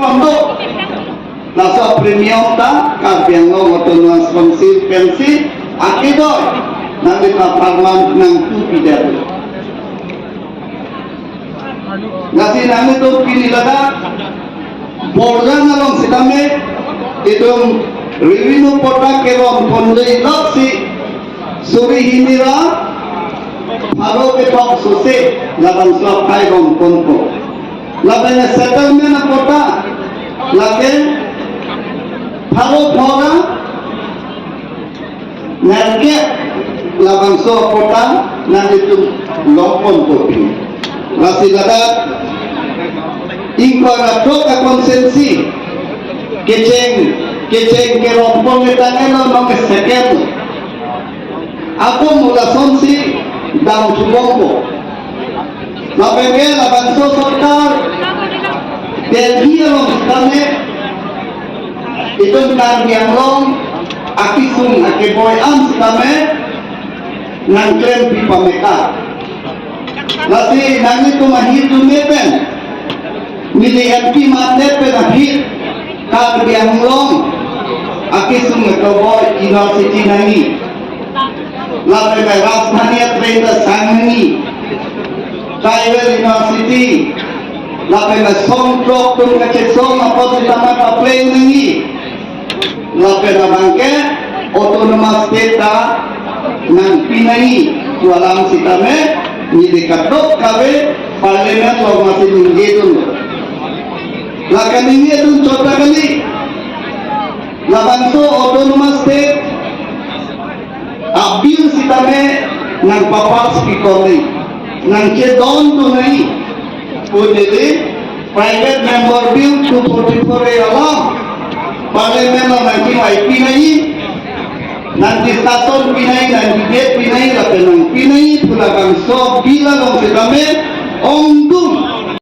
untuk nasa premium ta kabiang lo otonom sponsor pensi akidoy nanti parman nang tu pidat nasi nang itu pinilada bordan along sitame itu review pota kerom pondei loksi suri hinira halo ketok suse laban slap kai rom ponpo laban settlement pota lagi halo pora nerke laban so pota nanti itu lompon kopi masih ada ingkara toka konsensi keceng kerompong kita nong keseken aku mula sonsi dalam subongko lapenge laban so sorkar Delhi long kami itu kan yang long akisung akeboy am kami nang klaim pipa meka nasi nang itu mahir tumepen mili MP matepen ahir kan yang long akisung akeboy university nangi lapenge rasmania trainer sangi tribal university lapenge songtrok tum kecesong apa ditama papleng nangi lapenge bangke autonomous state nang pinai walang sitame ni katok kabe parlemen lo masih ninggedun lakan ini itu contoh kali labanso autonomous state abil sitame nang papas pikoli nang cedon tu nai pudele private member bill 244 alam parlemen lo nanti IP nai nanti stason pinai nanti gate pinai lapenang pinai pula bangso bila long sedame ongdum